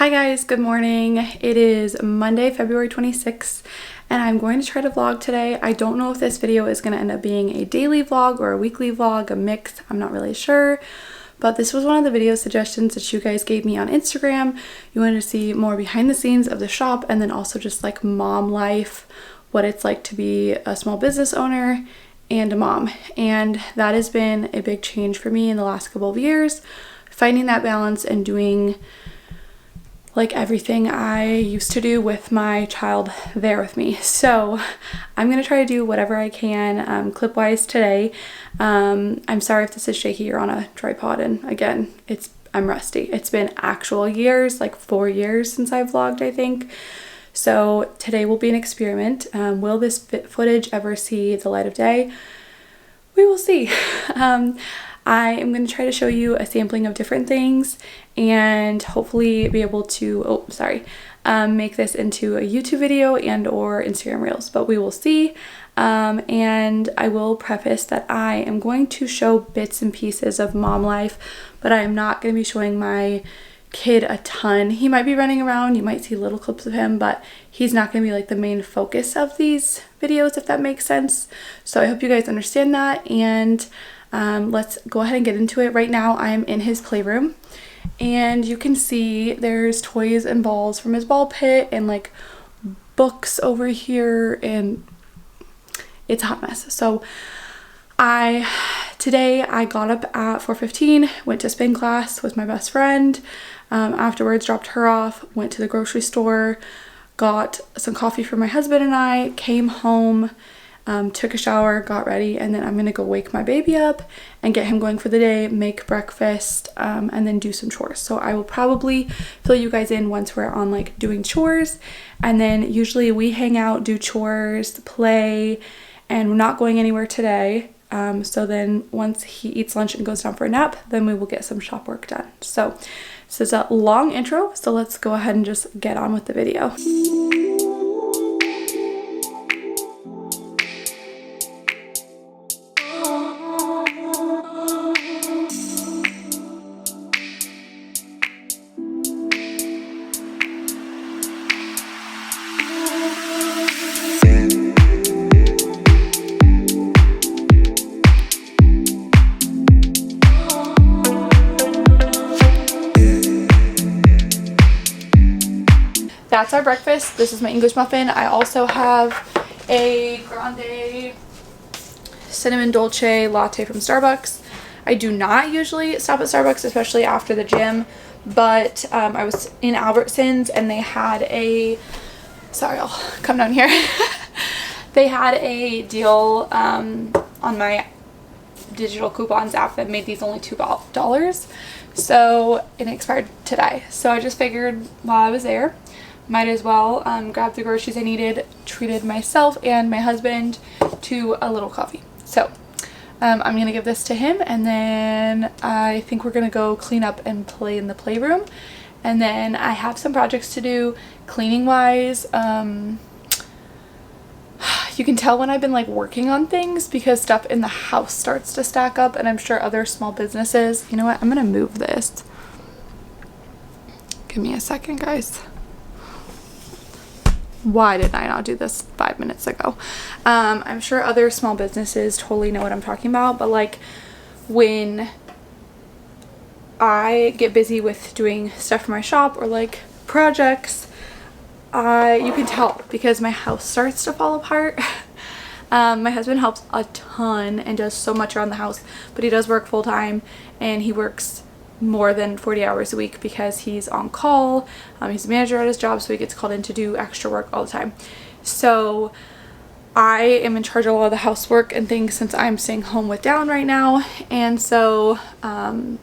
Hi guys, good morning. It is Monday, February 26th, and I'm going to try to vlog today. I don't know if this video is going to end up being a daily vlog or a weekly vlog, a mix. I'm not really sure, but this was one of the video suggestions that you guys gave me on Instagram. You wanted to see more behind the scenes of the shop and then also just like mom life, what it's like to be a small business owner and a mom. And that has been a big change for me in the last couple of years, finding that balance and doing like everything I used to do with my child there with me. So I'm gonna try to do whatever I can clip wise today. I'm sorry if this is shaky. You're on a tripod, and again, I'm rusty. It's been actual years, like 4 years since I've vlogged, I think. So today will be an experiment. Will this footage ever see the light of day? We will see. I am going to try to show you a sampling of different things and hopefully be able to, make this into a YouTube video and or Instagram Reels, but we will see. And I will preface that I am going to show bits and pieces of mom life, but I am not going to be showing my kid a ton. He might be running around, you might see little clips of him, but he's not going to be like the main focus of these videos, if that makes sense. So I hope you guys understand that, and let's go ahead and get into it. Right now I am in his playroom, and you can see there's toys and balls from his ball pit and like books over here, and it's a hot mess. So today I got up at 4:15, went to spin class with my best friend. Afterwards dropped her off, went to the grocery store, got some coffee for my husband and I, came home, took a shower, got ready, and then I'm gonna go wake my baby up and get him going for the day, make breakfast, and then do some chores. So I will probably fill you guys in once we're on like doing chores, and then usually we hang out, do chores, play, and we're not going anywhere today. So then once he eats lunch and goes down for a nap, then we will get some shop work done. So this is a long intro, so let's go ahead and just get on with the video. That's our breakfast. This is my English muffin. I also have a grande cinnamon dolce latte from Starbucks. I do not usually stop at Starbucks, especially after the gym, but I was in Albertsons and they had sorry, I'll come down here. They had a deal on my digital coupons app that made these only $2. So it expired today. So I just figured while I was there, might as well grab the groceries I needed, treated myself and my husband to a little coffee. So I'm gonna give this to him, and then I think we're gonna go clean up and play in the playroom, and then I have some projects to do cleaning wise. You can tell when I've been like working on things because stuff in the house starts to stack up, and I'm sure other small businesses. You know what, I'm gonna move this. Give me a second, guys. Why did I not do this 5 minutes ago? I'm sure other small businesses totally know what I'm talking about, but like when I get busy with doing stuff for my shop or like projects, you can tell because my house starts to fall apart. My husband helps a ton and does so much around the house, but he does work full time, and he works more than 40 hours a week because he's on call. He's a manager at his job, so he gets called in to do extra work all the time. So I am in charge of a lot of the housework and things since I'm staying home with Down right now. And so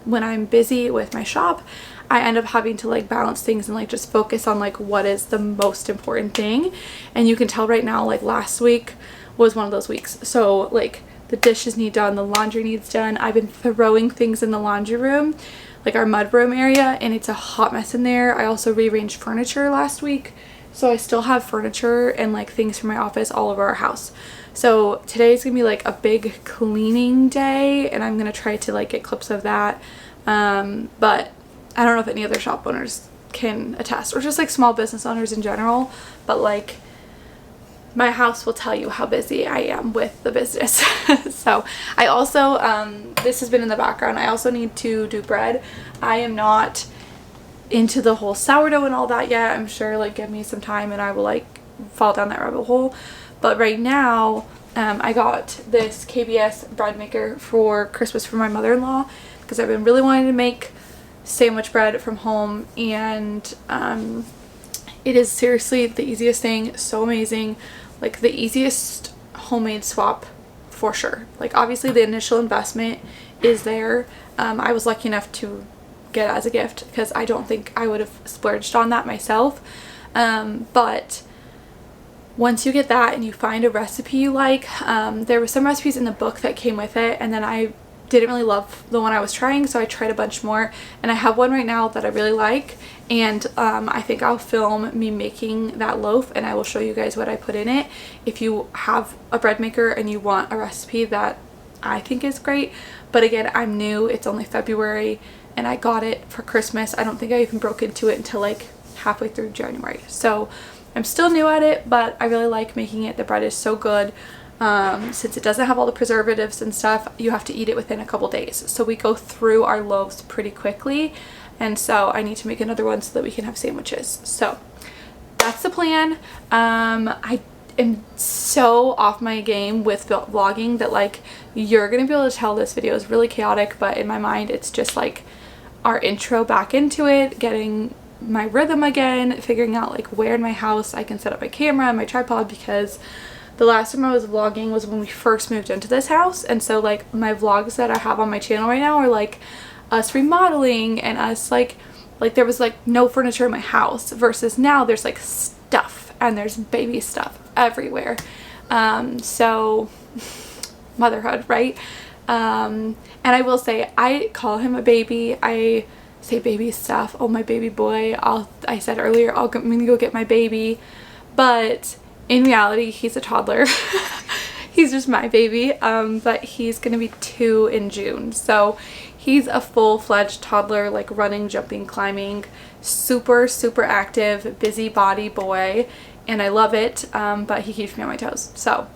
when I'm busy with my shop, I end up having to like balance things and like just focus on like what is the most important thing. And you can tell right now, like last week was one of those weeks. So like the dishes need done, the laundry needs done. I've been throwing things in the laundry room, like our mudroom area, and it's a hot mess in there. I also rearranged furniture last week, so I still have furniture and like things from my office all over our house. So today's gonna be like a big cleaning day, and I'm gonna try to like get clips of that. But I don't know if any other shop owners can attest, or just like small business owners in general, but like my house will tell you how busy I am with the business. So I also, this has been in the background, I also need to do bread. I am not into the whole sourdough and all that yet. I'm sure like give me some time and I will like fall down that rabbit hole. But right now, I got this KBS bread maker for Christmas for my mother-in-law because I've been really wanting to make sandwich bread from home, and it is seriously the easiest thing, so amazing, like the easiest homemade swap for sure. Like obviously the initial investment is there. I was lucky enough to get it as a gift because I don't think I would have splurged on that myself, but once you get that and you find a recipe you like, there were some recipes in the book that came with it, and then I didn't really love the one I was trying, so I tried a bunch more, and I have one right now that I really like, and I think I'll film me making that loaf and I will show you guys what I put in it if you have a bread maker and you want a recipe that I think is great. But again, I'm new, it's only February and I got it for Christmas. I don't think I even broke into it until like halfway through January, so I'm still new at it, but I really like making it. The bread is so good. Since it doesn't have all the preservatives and stuff, you have to eat it within a couple days. So we go through our loaves pretty quickly, and so I need to make another one so that we can have sandwiches. So that's the plan. I am so off my game with vlogging that like you're gonna be able to tell this video is really chaotic, but in my mind it's just like our intro back into it, getting my rhythm again, figuring out like where in my house I can set up my camera and my tripod, because the last time I was vlogging was when we first moved into this house, and so like my vlogs that I have on my channel right now are like us remodeling and us like there was like no furniture in my house, versus now there's like stuff and there's baby stuff everywhere. So motherhood, right? And I will say I call him a baby. I say baby stuff. Oh, my baby boy. I said earlier I'm gonna go get my baby, but in reality he's a toddler. He's just my baby, but he's gonna be 2 in June, so he's a full-fledged toddler, like running, jumping, climbing, super active, busybody boy, and I love it, but he keeps me on my toes. So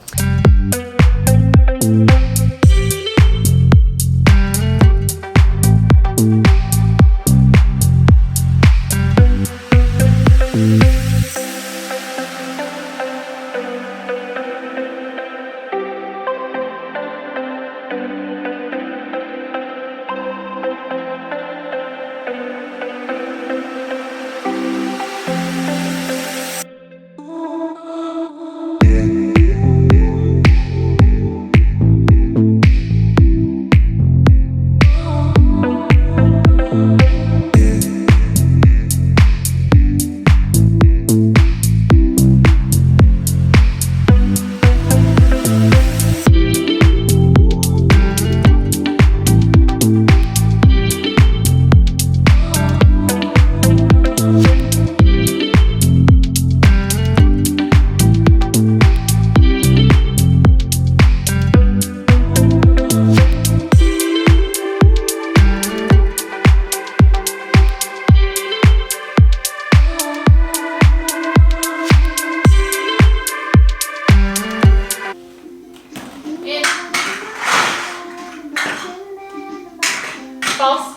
false,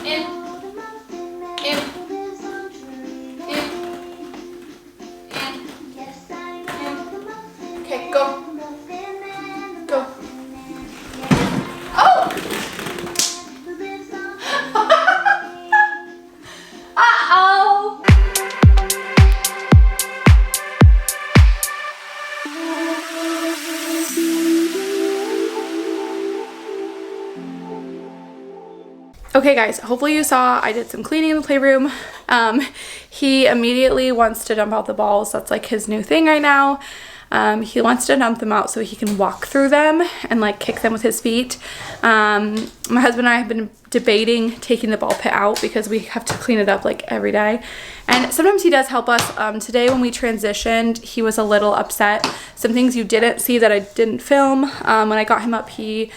in, okay, go, oh! Uh-oh! Okay guys, hopefully you saw I did some cleaning in the playroom. He immediately wants to dump out the balls. That's like his new thing right now. He wants to dump them out so he can walk through them and like kick them with his feet. My husband and I have been debating taking the ball pit out because we have to clean it up like every day. And sometimes he does help us. Today when we transitioned, he was a little upset. Some things you didn't see that I didn't film. When I got him up, he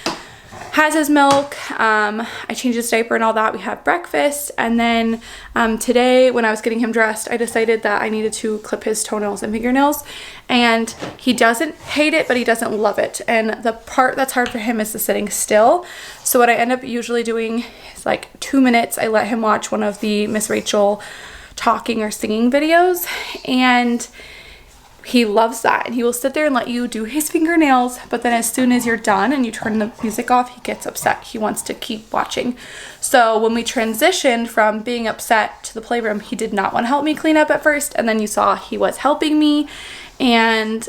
has his milk. I changed his diaper and all that. We have breakfast. And then today when I was getting him dressed, I decided that I needed to clip his toenails and fingernails. And he doesn't hate it, but he doesn't love it. And the part that's hard for him is the sitting still. So what I end up usually doing is like 2 minutes. I let him watch one of the Miss Rachel talking or singing videos. And he loves that, and he will sit there and let you do his fingernails, but then as soon as you're done and you turn the music off, he gets upset. He wants to keep watching. So when we transitioned from being upset to the playroom, he did not want to help me clean up at first, and then you saw he was helping me, and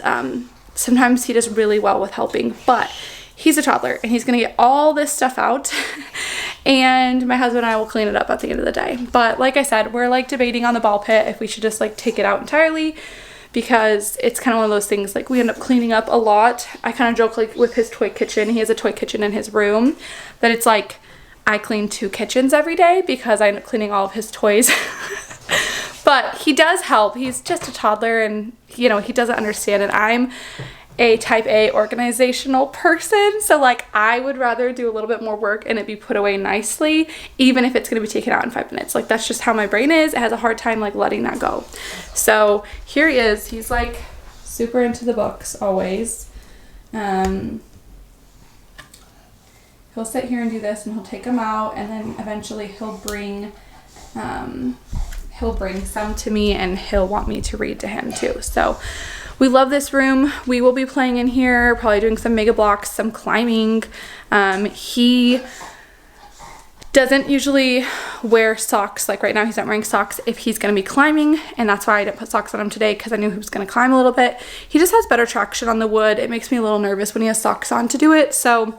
sometimes he does really well with helping, but he's a toddler and he's gonna get all this stuff out and my husband and I will clean it up at the end of the day. But like I said, we're like debating on the ball pit if we should just like take it out entirely, because it's kind of one of those things, like we end up cleaning up a lot. I kind of joke like with his toy kitchen, he has a toy kitchen in his room, that it's like I clean 2 kitchens every day because I end up cleaning all of his toys. But he does help. He's just a toddler, and you know, he doesn't understand it. I'm a type A organizational person, so like I would rather do a little bit more work and it be put away nicely, even if it's going to be taken out in 5 minutes. Like that's just how my brain is. It has a hard time like letting that go. So here he is. He's like super into the books always. He'll sit here and do this, and he'll take them out, and then eventually he'll bring some to me, and he'll want me to read to him too. So we love this room. We will be playing in here, probably doing some mega blocks, some climbing. He doesn't usually wear socks. Like right now he's not wearing socks if he's gonna be climbing, and that's why I didn't put socks on him today, because I knew he was gonna climb a little bit. He just has better traction on the wood. It makes me a little nervous when he has socks on to do it. So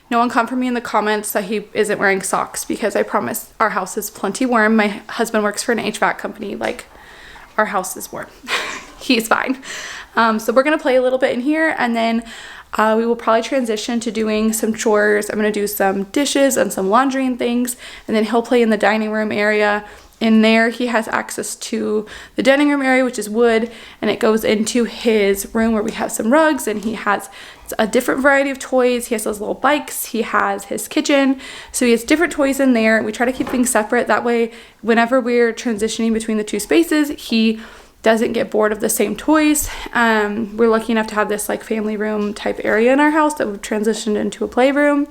no one come for me in the comments that he isn't wearing socks, because I promise our house is plenty warm. My husband works for an HVAC company. Like our house is warm. He's fine. So we're gonna play a little bit in here, and then we will probably transition to doing some chores. I'm gonna do some dishes and some laundry and things, and then he'll play in the dining room area. In there he has access to the dining room area, which is wood, and it goes into his room where we have some rugs, and he has a different variety of toys. He has those little bikes, he has his kitchen, so he has different toys in there. We try to keep things separate, that way whenever we're transitioning between the 2 spaces, he doesn't get bored of the same toys. We're lucky enough to have this like family room type area in our house that we've transitioned into a playroom.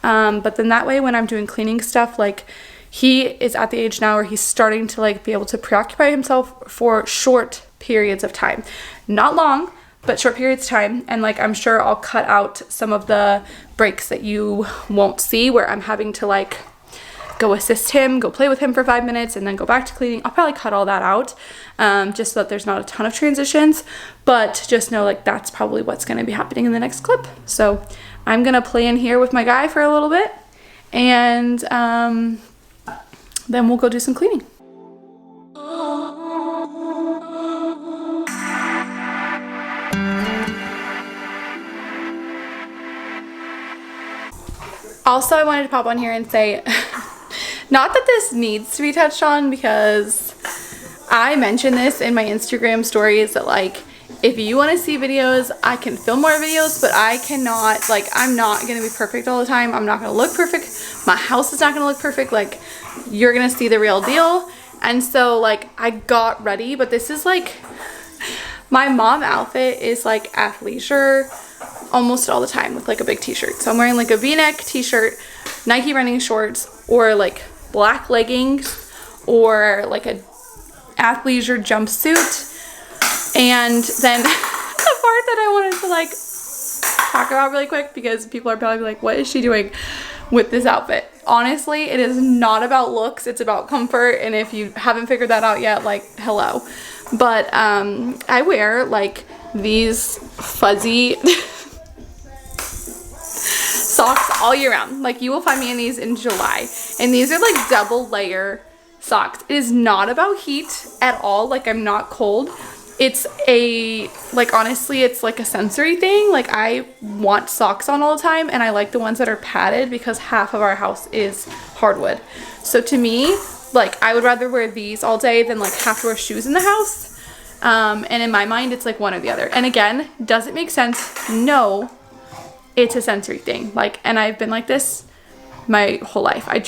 But then that way when I'm doing cleaning stuff, like he is at the age now where he's starting to like be able to preoccupy himself for short periods of time. Not long, but short periods of time. And like I'm sure I'll cut out some of the breaks that you won't see, where I'm having to like go assist him, go play with him for 5 minutes, and then go back to cleaning. I'll probably cut all that out, just so that there's not a ton of transitions, but just know like that's probably what's going to be happening in the next clip. So I'm going to play in here with my guy for a little bit, and then we'll go do some cleaning. Also, I wanted to pop on here and say, not that this needs to be touched on, because I mentioned this in my Instagram stories that like, if you want to see videos, I can film more videos, but I cannot, like, I'm not going to be perfect all the time. I'm not going to look perfect. My house is not going to look perfect. Like, you're going to see the real deal. And so like, I got ready, but this is like, my mom outfit is like athleisure almost all the time with like a big t-shirt. So I'm wearing like a v-neck t-shirt, Nike running shorts, or like black leggings, or like a athleisure jumpsuit. And then the part that I wanted to like talk about really quick, because people are probably like, what is she doing with this outfit? Honestly, it is not about looks, it's about comfort. And if you haven't figured that out yet, like, hello. But I wear like these fuzzy socks all year round. Like, you will find me in these in July, and these are like double layer socks. It is not about heat at all. Like, I'm not cold. It's a, like, honestly, it's like a sensory thing. Like, I want socks on all the time, and I like the ones that are padded because half of our house is hardwood. So to me, like, I would rather wear these all day than like have to wear shoes in the house. And in my mind, it's like one or the other. And again, does it make sense? No. it's a sensory thing. Like, and I've been like this my whole life. I'm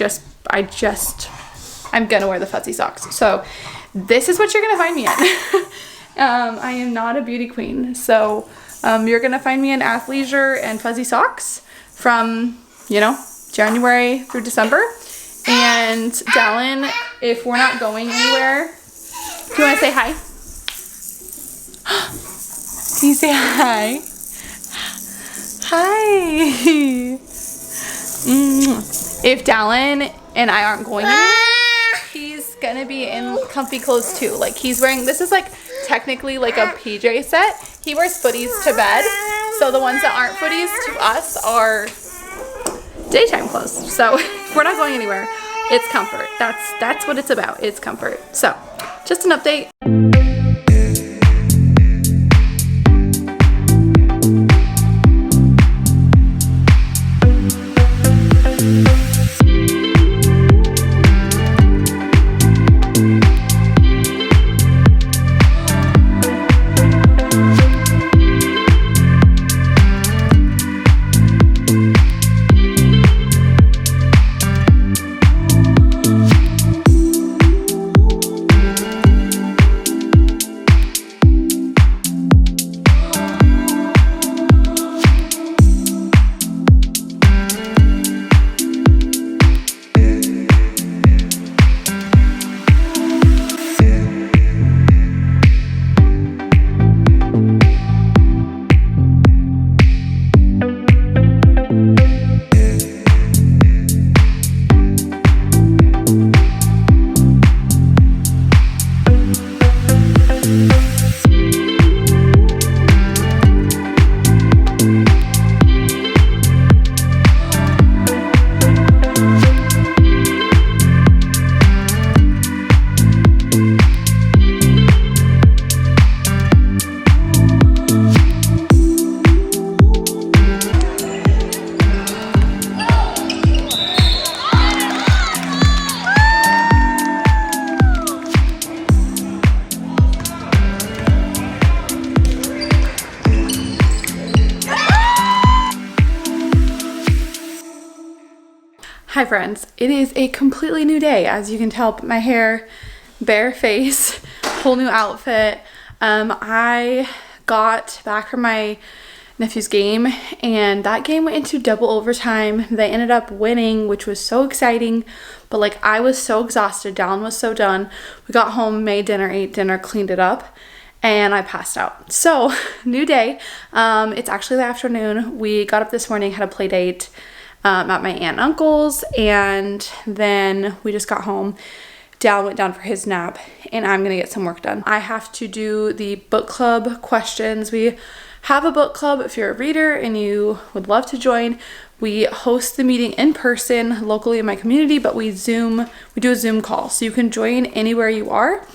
gonna wear the fuzzy socks. So this is what you're gonna find me in. I am not a beauty queen. So you're gonna find me in athleisure and fuzzy socks from, you know, January through December. And Dallin, if we're not going anywhere, do you wanna say hi? Can you say hi? Hi. If Dallin and I aren't going anywhere, he's gonna be in comfy clothes too. Like, he's wearing, this is like technically like a PJ set. He wears footies to bed, so the ones that aren't footies to us are daytime clothes. So if we're not going anywhere, it's comfort. That's what it's about. It's comfort. So just an update. Hi friends, it is a completely new day. As you can tell, my hair, bare face, whole new outfit. I got back from my nephew's game, and that game went into double overtime. They ended up winning, which was so exciting, but like, I was so exhausted. Dallin was so done. We got home, made dinner, ate dinner, cleaned it up, and I passed out. So new day. It's actually the afternoon. We got up this morning, had a play date at my aunt and uncle's, and then we just got home. Dal went down for his nap, and I'm gonna get some work done. I have to do the book club questions. We have a book club. If you're a reader and you would love to join, we host the meeting in person locally in my community, but we do a Zoom call, so you can join anywhere you are.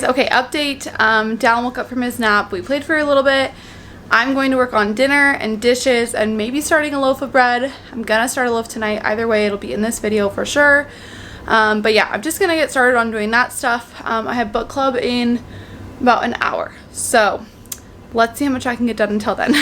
Okay, update. Dallin woke up from his nap. We played for a little bit. I'm going to work on dinner and dishes and maybe starting a loaf of bread. I'm gonna start a loaf tonight. Either way, it'll be in this video for sure. But yeah, I'm just gonna get started on doing that stuff. I have book club in about an hour, so let's see how much I can get done until then.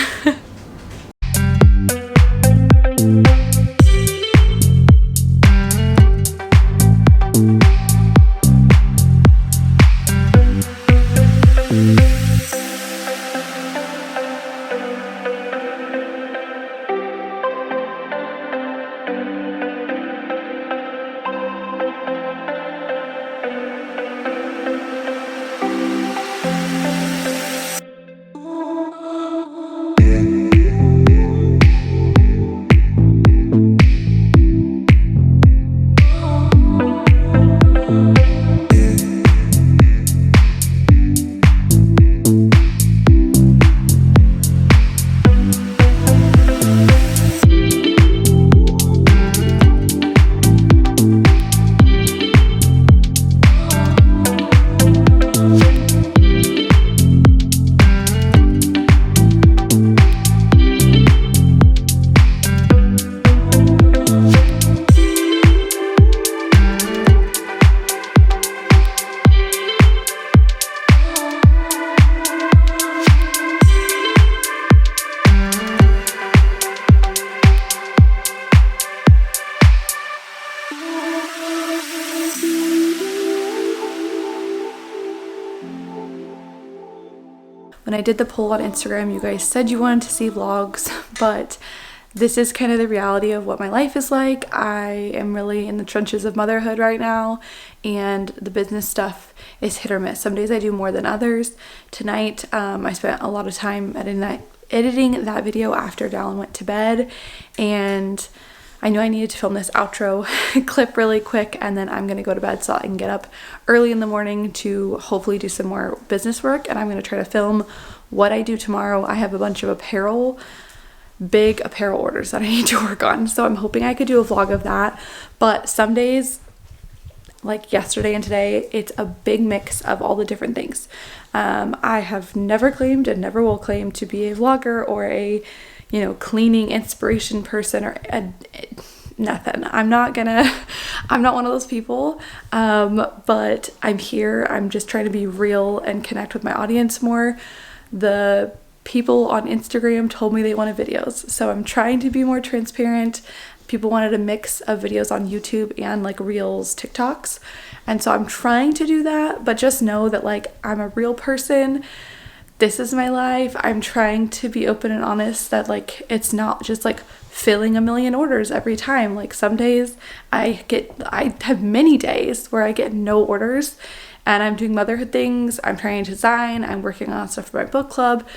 When I did the poll on Instagram, you guys said you wanted to see vlogs, but this is kind of the reality of what my life is like. I am really in the trenches of motherhood right now, and the business stuff is hit or miss. Some days I do more than others. Tonight, I spent a lot of time editing that video after Dallin went to bed, and I knew I needed to film this outro clip really quick, and then I'm gonna go to bed so I can get up early in the morning to hopefully do some more business work, and I'm gonna try to film what I do tomorrow. I have a bunch of big apparel orders that I need to work on, so I'm hoping I could do a vlog of that. But some days, like yesterday and today, it's a big mix of all the different things. I have never claimed and never will claim to be a vlogger or a cleaning inspiration person or nothing. I'm not one of those people, but I'm here. I'm just trying to be real and connect with my audience more. The people on Instagram told me they wanted videos, so I'm trying to be more transparent. People wanted a mix of videos on YouTube and like Reels, TikToks, and so I'm trying to do that, but just know that like I'm a real person. This is my life. I'm trying to be open and honest that like it's not just like filling a million orders every time. Like some days I have many days where I get no orders, and I'm doing motherhood things. I'm trying to design. I'm working on stuff for my book club.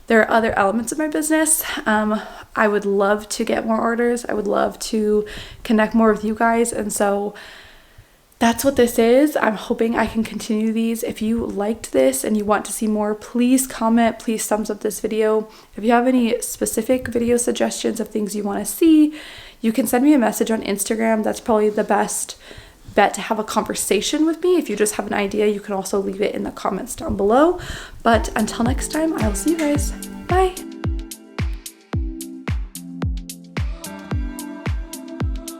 There are other elements of my business. I would love to get more orders. I would love to connect more with you guys. And so that's what this is. I'm hoping I can continue these. If you liked this and you want to see more, please comment, please thumbs up this video. If you have any specific video suggestions of things you want to see, you can send me a message on Instagram. That's probably the best bet to have a conversation with me. If you just have an idea, you can also leave it in the comments down below. But until next time, I will see you guys. Bye.